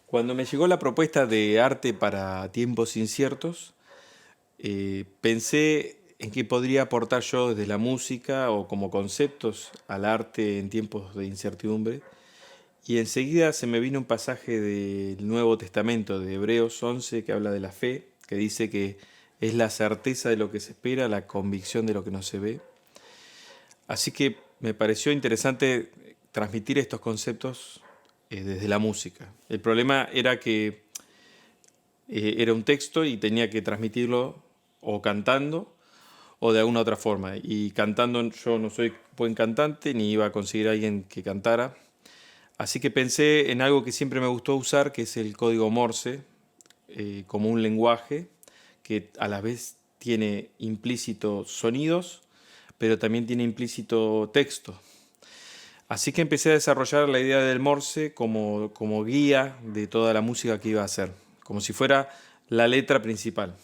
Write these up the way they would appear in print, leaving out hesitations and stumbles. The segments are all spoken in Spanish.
Cuando me llegó la propuesta de arte para tiempos inciertos, pensé en qué podría aportar yo desde la música o como conceptos al arte en tiempos de incertidumbre. Y enseguida se me vino un pasaje del Nuevo Testamento de Hebreos 11 que habla de la fe, que dice que es la certeza de lo que se espera, la convicción de lo que no se ve. Así que me pareció interesante transmitir estos conceptos desde la música. El problema era que era un texto y tenía que transmitirlo o cantando o de alguna otra forma. Y cantando yo no soy buen cantante ni iba a conseguir a alguien que cantara. Así que pensé en algo que siempre me gustó usar, que es el código Morse, como un lenguaje que a la vez tiene implícito sonidos, pero también tiene implícito texto. Así que empecé a desarrollar la idea del Morse como guía de toda la música que iba a hacer, como si fuera la letra principal.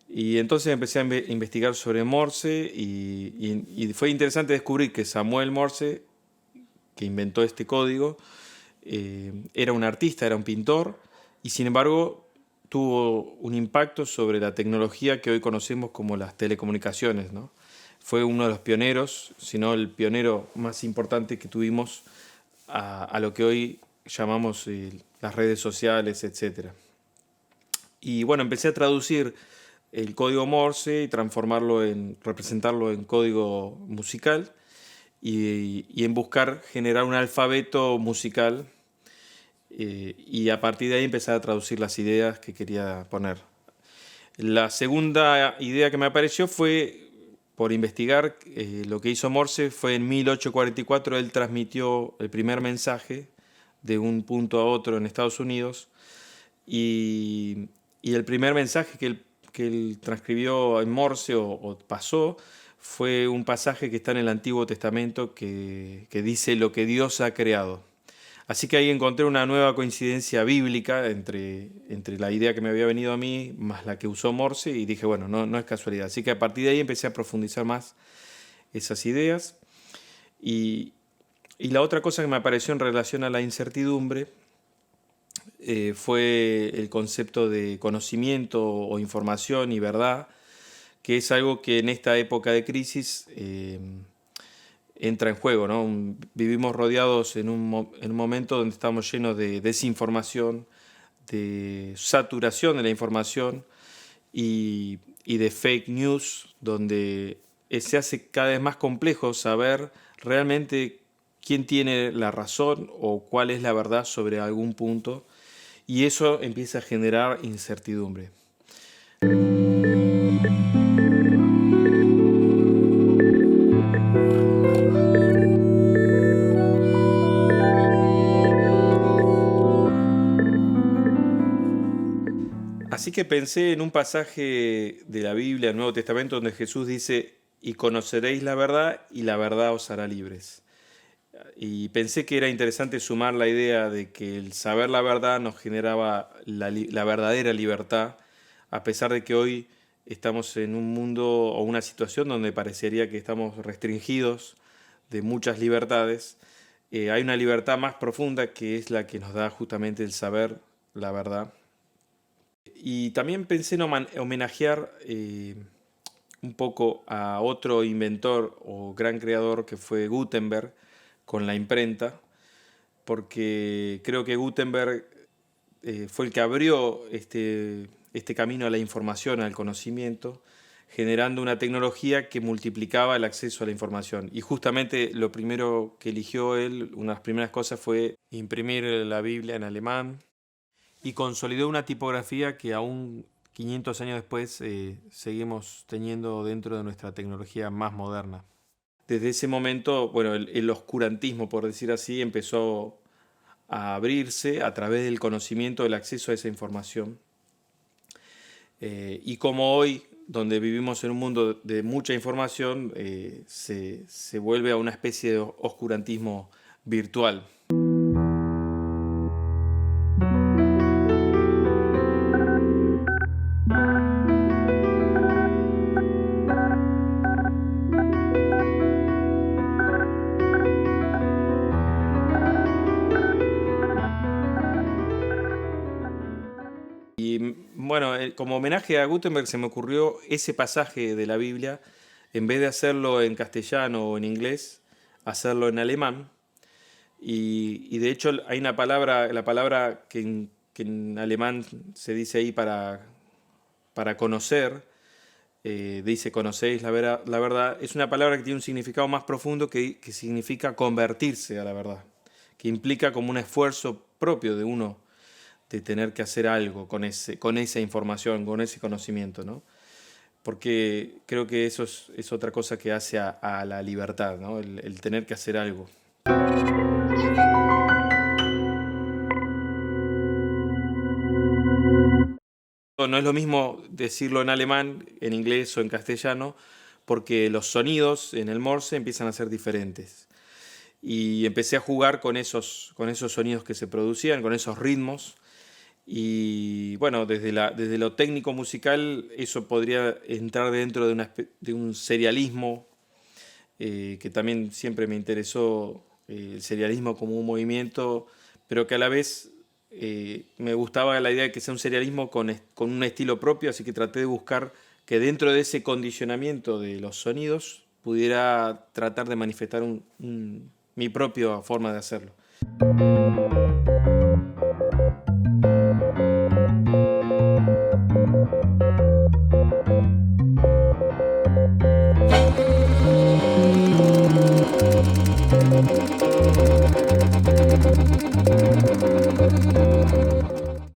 Y entonces empecé a investigar sobre Morse y fue interesante descubrir que Samuel Morse, que inventó este código, era un artista, era un pintor, y sin embargo tuvo un impacto sobre la tecnología que hoy conocemos como las telecomunicaciones, ¿no? Fue uno de los pioneros, si no el pionero más importante que tuvimos a lo que hoy llamamos las redes sociales, etcétera. Y bueno, empecé a traducir el código Morse y representarlo en código musical y en buscar generar un alfabeto musical y a partir de ahí empezar a traducir las ideas que quería poner. La segunda idea que me apareció fue por investigar lo que hizo Morse fue en 1844, él transmitió el primer mensaje de un punto a otro en Estados Unidos y, y el primer mensaje que él transcribió en Morse o pasó fue un pasaje que está en el Antiguo Testamento que dice lo que Dios ha creado. Así que ahí encontré una nueva coincidencia bíblica entre la idea que me había venido a mí más la que usó Morse y dije, bueno, no es casualidad. Así que a partir de ahí empecé a profundizar más esas ideas. Y, y la otra cosa que me apareció en relación a la incertidumbre fue el concepto de conocimiento o información y verdad, que es algo que en esta época de crisis entra en juego, ¿no? Vivimos rodeados en un momento donde estamos llenos de desinformación, de saturación de la información y de fake news, donde se hace cada vez más complejo saber realmente quién tiene la razón o cuál es la verdad sobre algún punto, y eso empieza a generar incertidumbre. Así que pensé en un pasaje de la Biblia, del Nuevo Testamento, donde Jesús dice, y conoceréis la verdad y la verdad os hará libres. Y pensé que era interesante sumar la idea de que el saber la verdad nos generaba la verdadera libertad, a pesar de que hoy estamos en un mundo o una situación donde parecería que estamos restringidos de muchas libertades. Hay una libertad más profunda que es la que nos da justamente el saber la verdad. Y también pensé en homenajear un poco a otro inventor o gran creador que fue Gutenberg con la imprenta, porque creo que Gutenberg fue el que abrió este camino a la información, al conocimiento, generando una tecnología que multiplicaba el acceso a la información. Y justamente lo primero que eligió él, una de las primeras cosas fue imprimir la Biblia en alemán, y consolidó una tipografía que aún 500 años después seguimos teniendo dentro de nuestra tecnología más moderna. Desde ese momento, bueno, el oscurantismo, por decir así, empezó a abrirse a través del conocimiento, del acceso a esa información. Y como hoy, donde vivimos en un mundo de mucha información, se vuelve a una especie de oscurantismo virtual. bueno, como homenaje a Gutenberg se me ocurrió ese pasaje de la Biblia, en vez de hacerlo en castellano o en inglés, hacerlo en alemán. Y de hecho hay una palabra, la palabra que en alemán se dice ahí para conocer, dice conocéis la verdad, es una palabra que tiene un significado más profundo que significa convertirse a la verdad, que implica como un esfuerzo propio de uno de tener que hacer algo con esa información, con ese conocimiento, ¿no? Porque creo que eso es otra cosa que hace a la libertad, ¿no? El tener que hacer algo. No es lo mismo decirlo en alemán, en inglés o en castellano, porque los sonidos en el Morse empiezan a ser diferentes. Y empecé a jugar con esos sonidos que se producían, con esos ritmos. Y bueno, desde lo técnico musical, eso podría entrar dentro de un serialismo, que también siempre me interesó, el serialismo como un movimiento, pero que a la vez me gustaba la idea de que sea un serialismo con un estilo propio, así que traté de buscar que dentro de ese condicionamiento de los sonidos pudiera tratar de manifestar mi propia forma de hacerlo.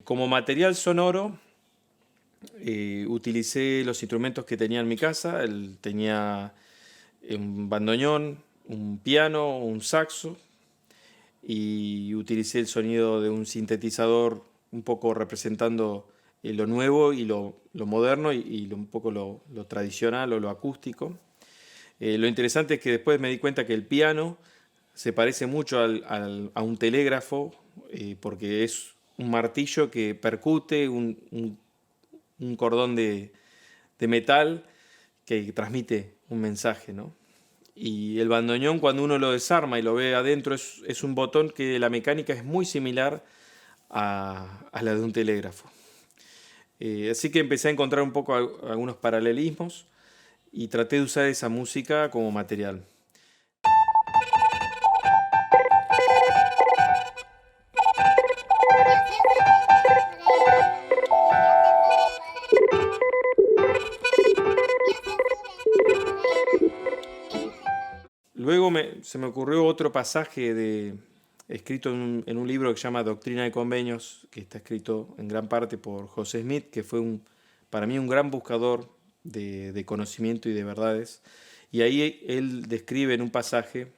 Como material sonoro, utilicé los instrumentos que tenía en mi casa. Tenía un bandoneón, un piano, un saxo, y utilicé el sonido de un sintetizador un poco representando lo nuevo y lo moderno y un poco lo tradicional o lo acústico. Lo interesante es que después me di cuenta que el piano se parece mucho a un telégrafo, porque es un martillo que percute un cordón de metal que transmite un mensaje, ¿no? Y el bandoneón, cuando uno lo desarma y lo ve adentro, es un botón que la mecánica es muy similar a la de un telégrafo. Así que empecé a encontrar un poco algunos paralelismos y traté de usar esa música como material. Luego se me ocurrió otro pasaje escrito en un libro que se llama Doctrina de Convenios, que está escrito en gran parte por José Smith, que fue para mí un gran buscador de conocimiento y de verdades. Y ahí él describe en un pasaje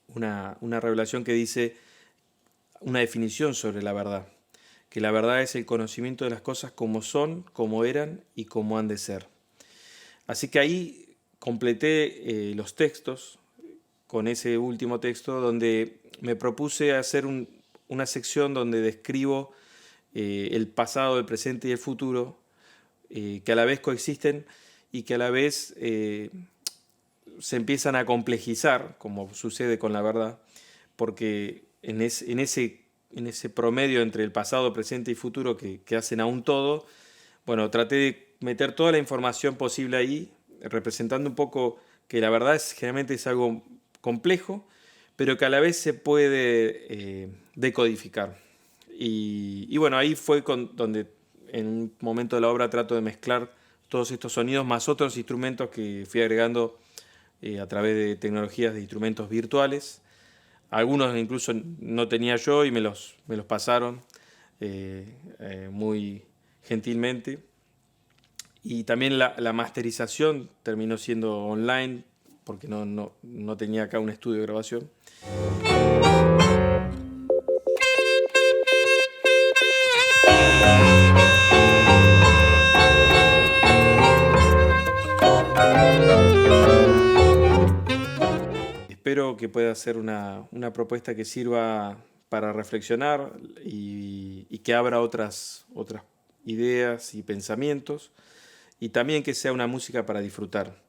una revelación que dice una definición sobre la verdad, que la verdad es el conocimiento de las cosas como son, como eran y como han de ser. Así que ahí completé los textos con ese último texto donde me propuse hacer una sección donde describo el pasado, el presente y el futuro, que a la vez coexisten y que a la vez se empiezan a complejizar, como sucede con la verdad, porque en ese promedio entre el pasado, presente y futuro que hacen a un todo, bueno, traté de meter toda la información posible ahí, representando un poco que la verdad generalmente es algo complejo, pero que a la vez se puede decodificar. Y bueno, ahí fue donde en un momento de la obra trato de mezclar todos estos sonidos más otros instrumentos que fui agregando a través de tecnologías de instrumentos virtuales. Algunos incluso no tenía yo y me los pasaron muy gentilmente. Y también la masterización terminó siendo online, porque no tenía acá un estudio de grabación. Espero que pueda ser una propuesta que sirva para reflexionar y que abra otras ideas y pensamientos, y también que sea una música para disfrutar.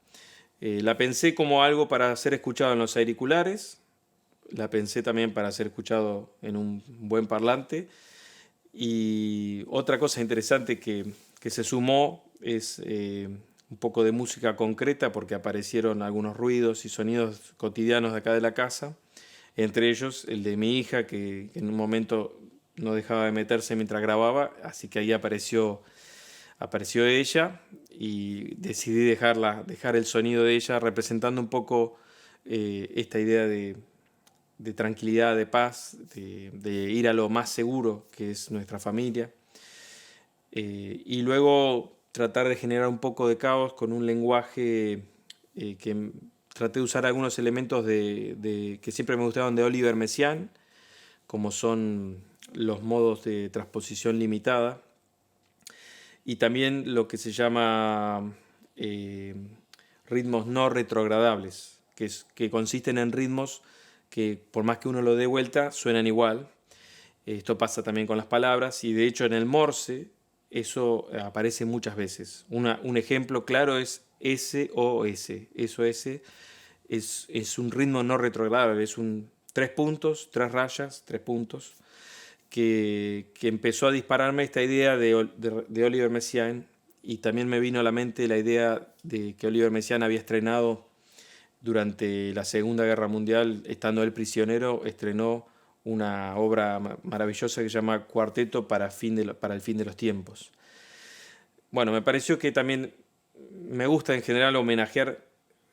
La pensé como algo para ser escuchado en los auriculares, la pensé también para ser escuchado en un buen parlante, Y otra cosa interesante que se sumó es un poco de música concreta porque aparecieron algunos ruidos y sonidos cotidianos de acá de la casa, entre ellos el de mi hija que en un momento no dejaba de meterse mientras grababa, así que ahí apareció ella y decidí dejar el sonido de ella representando un poco esta idea de tranquilidad, de paz, de ir a lo más seguro que es nuestra familia. Y luego tratar de generar un poco de caos con un lenguaje que traté de usar algunos elementos que siempre me gustaban de Oliver Messiaen, como son los modos de transposición limitada y también lo que se llama eh, ritmos no retrogradables, que consisten en ritmos que por más que uno lo dé vuelta, suenan igual. Esto pasa también con las palabras y de hecho en el Morse eso aparece muchas veces. Un ejemplo claro es SOS. SOS es un ritmo no retrogradable, es un tres puntos, tres rayas, tres puntos, que empezó a dispararme esta idea de Oliver Messiaen y también me vino a la mente la idea de que Oliver Messiaen había estrenado durante la Segunda Guerra Mundial, estando él prisionero, estrenó una obra maravillosa que se llama Cuarteto para el fin de los tiempos. Bueno, me pareció que también me gusta en general homenajear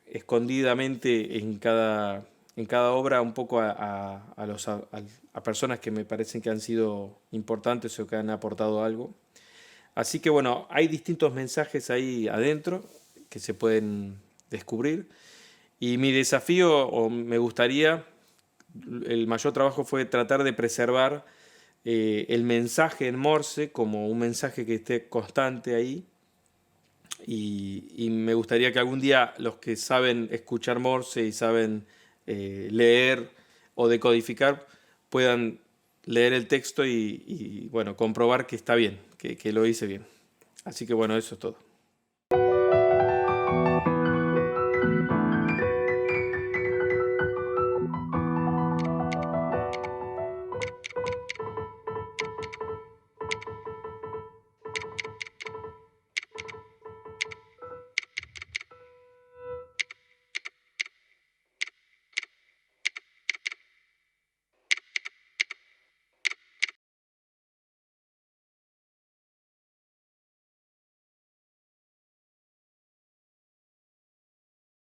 escondidamente en cada obra un poco a personas que me parecen que han sido importantes o que han aportado algo. Así que bueno, hay distintos mensajes ahí adentro que se pueden descubrir. Y mi desafío, o me gustaría, el mayor trabajo fue tratar de preservar el mensaje en Morse como un mensaje que esté constante ahí. Y me gustaría que algún día los que saben escuchar Morse y saben leer o decodificar puedan leer el texto y, bueno, comprobar que está bien, que lo hice bien. Así que bueno, eso es todo.